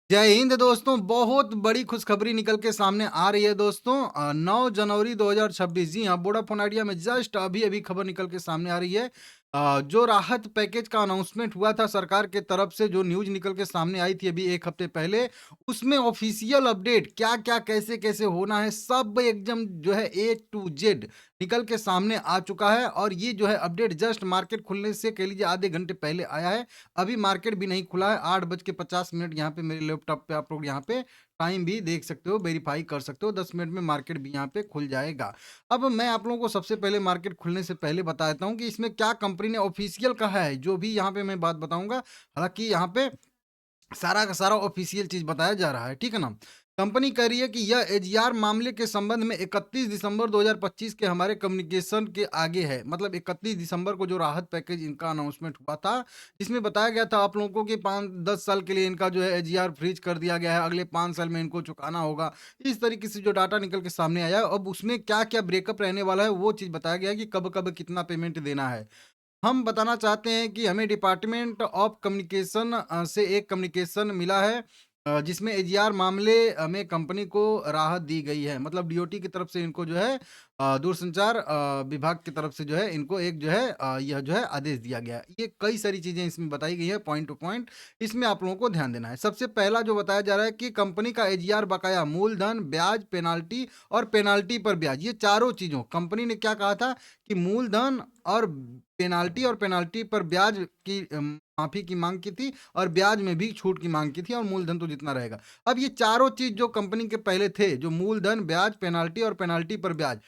जय हिंद दोस्तों, बहुत बड़ी खुशखबरी निकल के सामने आ रही है दोस्तों। 9 जनवरी 2026 जी हाँ, वोडाफोन आइडिया में जस्ट अभी-अभी खबर निकल के सामने आ रही है। जो राहत पैकेज का अनाउंसमेंट हुआ था सरकार के तरफ से, जो न्यूज़ निकल के सामने आई थी अभी 1 हफ्ते पहले, उसमें ऑफ़िशियल अपडेट क्या-क्या, कैसे-कैसे होना है, सब एकदम जो है ए टू ज़ेड निकल के सामने आ चुका है। और ये जो है अपडेट जस्ट मार्केट खुलने से कह लीजिए आधे घंटे पहले आया है। अभी मार्केट भी नहीं खुला है। 8:50 यहाँ पे मेरे लैपटॉप पे आप लोग यहाँ पे टाइम भी देख सकते हो, वेरीफाई कर सकते हो। 10 मिनट में मार्केट भी यहाँ पे खुल जाएगा। अब मैं आप लोगों को सबसे पहले मार्केट खुलने से पहले बता देता हूँ कि इसमें क्या कंपनी ने ऑफिशियल कहा है, जो भी यहाँ पे मैं बात बताऊँगा। हालाँकि यहाँ पे सारा का सारा ऑफिशियल चीज़ बताया जा रहा है, ठीक है ना? कंपनी कह रही है कि यह एजीआर मामले के संबंध में 31 दिसंबर 2025 के हमारे कम्युनिकेशन के आगे है। मतलब 31 दिसंबर को जो राहत पैकेज इनका अनाउंसमेंट हुआ था, जिसमें बताया गया था आप लोगों को कि 5-10 साल के लिए इनका जो है एजीआर फ्रीज कर दिया गया है, अगले 5 साल में इनको चुकाना होगा। इस तरीके से जो डाटा निकल के सामने आया है, अब उसमें क्या-क्या ब्रेकअप रहने वाला है, वो चीज़ बताया गया है कि कब-कब कितना पेमेंट देना है। हम बताना चाहते हैं कि हमें डिपार्टमेंट ऑफ कम्युनिकेशन से एक कम्युनिकेशन मिला है, जिसमें एजीआर मामले में कंपनी को राहत दी गई है। मतलब डीओटी की तरफ से इनको जो है दूरसंचार विभाग की तरफ से जो है इनको एक जो है यह जो है आदेश दिया गया है। ये कई सारी चीज़ें इसमें बताई गई है पॉइंट टू पॉइंट, इसमें आप लोगों को ध्यान देना है। सबसे पहला जो बताया जा रहा है कि कंपनी का एजीआर बकाया मूलधन, ब्याज, पेनाल्टी और पेनाल्टी पर ब्याज, ये चारों चीज़ों कंपनी ने क्या कहा था कि मूलधन और पेनाल्टी पर ब्याज की माफ़ी की माँग की थी, और ब्याज में भी छूट की माँग की थी, और मूलधन तो जितना रहेगा। अब ये चारों चीज़ जो कंपनी के पहले थे, जो मूलधन, ब्याज, पेनाल्टी और पेनाल्टी पर ब्याज,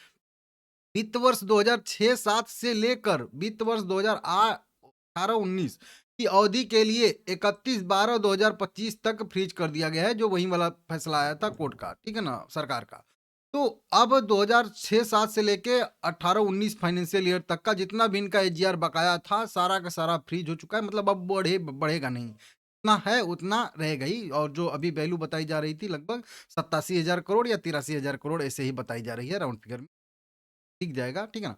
वित्त वर्ष 2006-7 से लेकर वित्त वर्ष 18-19 की अवधि के लिए 31/12/2025 तक फ्रीज कर दिया गया है, जो वही वाला फैसला आया था कोर्ट का, ठीक है ना? सरकार का। तो अब 2006-7 से लेके 18-19 फाइनेंशियल ईयर तक का जितना भी इनका एजीआर बकाया था, सारा का सारा फ्रीज हो चुका है। मतलब अब बढ़ेगा नहीं। जितना है उतना रहेगा ही, और जो अभी वैल्यू बताई जा रही थी लगभग 87,000 करोड़ या 83,000 करोड़ ऐसे ही बताई जा रही है राउंड फिगर में। टिक जाएगा, ठीक है ना?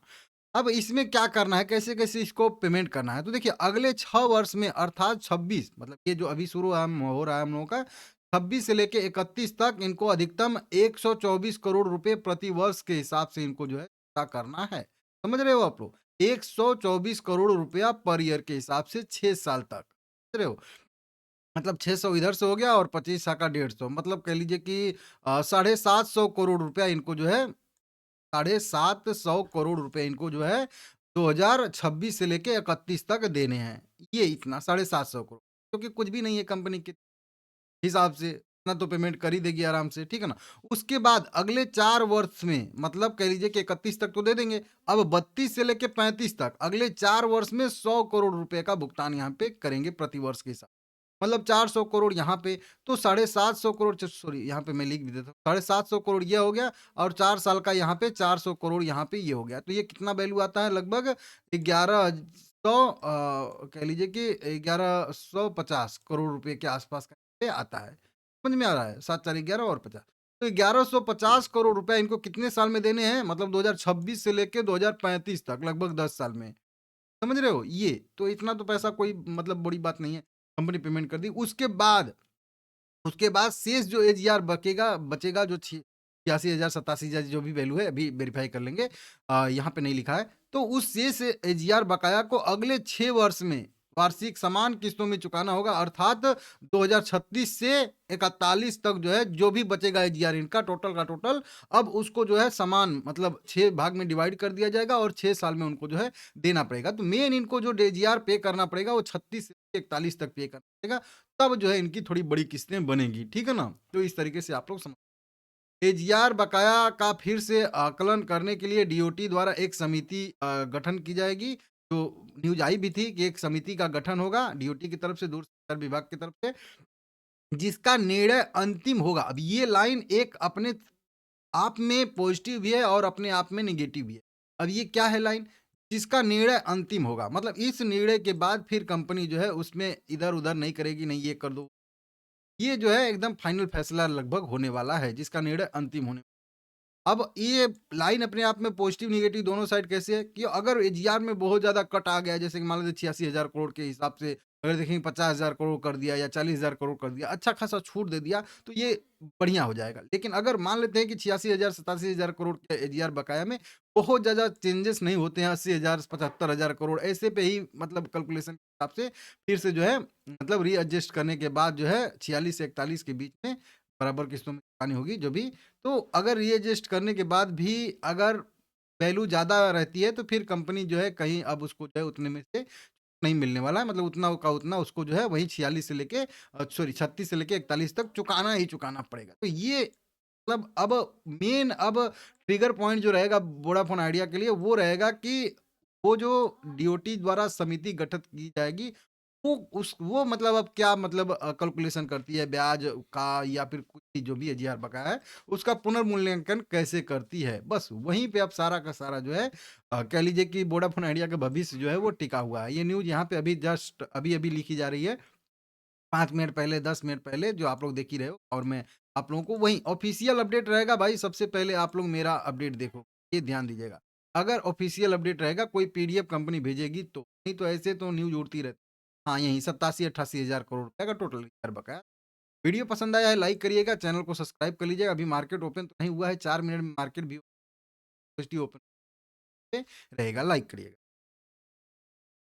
अब इसमें क्या करना है, कैसे-कैसे इसको पेमेंट करना है? तो देखिए अगले 6 वर्ष में अर्थात 26, मतलब ये जो अभी शुरू हम हो रहा है हम लोगों का, 26 से लेके 31 तक इनको अधिकतम 124 करोड़ रुपए प्रति वर्ष के हिसाब से इनको जो है अदा करना है। समझ रहे हो आप लोग? 124 करोड़ रुपया पर ईयर के हिसाब से 6 साल तक। समझ रहे हो? मतलब 600 इधर से हो गया और 25 का 150, मतलब कह लीजिए कि साढ़े 700 करोड़ रुपया इनको जो है, 750 करोड़ रुपए इनको जो है 2026 से लेके 31 तक देने हैं। ये इतना 750 करोड़, जो कि कुछ भी नहीं है कंपनी के हिसाब से, इतना तो पेमेंट कर ही देगी आराम से, ठीक है ना? उसके बाद अगले 4 वर्ष में, मतलब कह लीजिए कि 31 तक तो दे देंगे, अब 32 से लेके 35 तक अगले 4 वर्ष में 100 करोड़ रुपए का भुगतान यहाँ पे करेंगे प्रति वर्ष के हिसाब, मतलब 400 करोड़ यहाँ पे, तो 750 करोड़ सॉरी यहाँ पे मैं लिख भी देता हूँ, 750 करोड़ ये हो गया, और 4 साल का यहाँ पे 400 करोड़ यहाँ पे ये हो गया। तो ये कितना वैल्यू आता है, लगभग 1100 कह लीजिए कि 1150 करोड़ रुपए के आसपास का पे आता है। समझ में आ रहा है? 7 4 11 और 50, तो 1150 करोड़ रुपए इनको कितने साल में देने हैं? मतलब 2026 से लेके 2035 तक, लगभग 10 साल में। समझ रहे हो? ये, तो इतना तो पैसा कोई मतलब बड़ी बात नहीं है, कंपनी पेमेंट कर दी। उसके बाद शेष जो एजीआर बचेगा जो 86,000 87,000 जो भी वैल्यू है, अभी वेरीफाई कर लेंगे। यहाँ पे नहीं लिखा है। तो उस शेष एजीआर बकाया को अगले 6 वर्ष में वार्षिक समान किस्तों में चुकाना होगा, अर्थात 2036 से 41 तक जो है, जो भी बचेगा एजीआर इनका टोटल का टोटल, अब उसको जो है समान, मतलब 6 भाग में डिवाइड कर दिया जाएगा, और 6 साल में उनको जो है देना पड़ेगा। तो मेन इनको जो एजीआर पे करना पड़ेगा वो 36 से 41 तक पे करना पड़ेगा। तब जो है इनकी थोड़ी बड़ी किस्तें बनेगी, ठीक है ना? तो इस तरीके से आप लोग समझ, एजीआर बकाया का फिर से आकलन करने के लिए डीओटी द्वारा एक समिति गठन की जाएगी। तो न्यूज़ आई भी थी कि एक समिति का गठन होगा डीओटी की तरफ से, दूरसंचार विभाग की तरफ से, जिसका निर्णय अंतिम होगा। अब ये लाइन एक अपने आप में पॉजिटिव भी है और अपने आप में नेगेटिव भी है। अब ये क्या है लाइन? जिसका निर्णय अंतिम होगा, मतलब इस निर्णय के बाद फिर कंपनी जो है उसमें इधर-उधर नहीं करेगी, नहीं ये कर दो, ये जो है एकदम फाइनल फैसला लगभग होने वाला है, जिसका निर्णय अंतिम होने, अब ये लाइन अपने आप में पॉजिटिव नेगेटिव दोनों साइड कैसे है कि अगर एजीआर में बहुत ज़्यादा कट आ गया, जैसे कि मान लीजिए 86,000 करोड़ के हिसाब से अगर देखेंगे 50,000 करोड़ कर दिया या 40,000 करोड़ कर दिया, अच्छा खासा छूट दे दिया, तो ये बढ़िया हो जाएगा। लेकिन अगर मान लेते हैं कि 86,000 87,000 करोड़ के एजीआर बकाया में बहुत ज़्यादा चेंजेस नहीं होते हैं, 80,000 75,000 करोड़ ऐसे पे ही मतलब कैलकुलेशन के हिसाब से फिर से जो है मतलब रीएडजस्ट करने के बाद जो है 46 से 41 के बीच में बराबर किस्तों में चुकानी होगी जो भी। तो अगर रीएडजस्ट करने के बाद भी अगर वैल्यू ज़्यादा रहती है, तो फिर कंपनी जो है कहीं अब उसको जो है उतने में से नहीं मिलने वाला है, मतलब उतना का उतना उसको जो है वही 46 से लेके सॉरी 36 से लेके 41 तक चुकाना ही चुकाना पड़ेगा। तो ये मतलब अब मेन अब ट्रिगर पॉइंट जो रहेगा वोडाफोन आइडिया के लिए वो रहेगा कि वो जो डीओटी द्वारा समिति गठित की जाएगी, वो मतलब अब क्या मतलब कैलकुलेशन करती है ब्याज का या फिर कुछ भी जो भी एजीआर बकाया है, उसका पुनर्मूल्यांकन कैसे करती है। बस वहीं पे अब सारा का सारा जो है कह लीजिए कि वोडाफोन आइडिया का भविष्य जो है वो टिका हुआ है। ये न्यूज़ यहाँ पे अभी जस्ट अभी-अभी लिखी जा रही है। 5 मिनट पहले, 10 मिनट पहले जो आप लोग देख ही रहे हो, और मैं आप लोगों को वही ऑफ़िशियल अपडेट रहेगा भाई, सबसे पहले आप लोग मेरा अपडेट देखो, ये ध्यान दीजिएगा। अगर ऑफ़िशियल अपडेट रहेगा, कोई पीडीएफ कंपनी भेजेगी तो, नहीं तो ऐसे तो न्यूज़ उड़ती रहती है। हाँ, यही 87-88 हज़ार करोड़ रुपए का टोटल रिज़र्व बकाया। वीडियो पसंद आया है लाइक करिएगा, चैनल को सब्सक्राइब कर लीजिएगा। अभी मार्केट ओपन तो नहीं हुआ है, 4 मिनट में मार्केट भी ओपन पे रहेगा, लाइक करिएगा।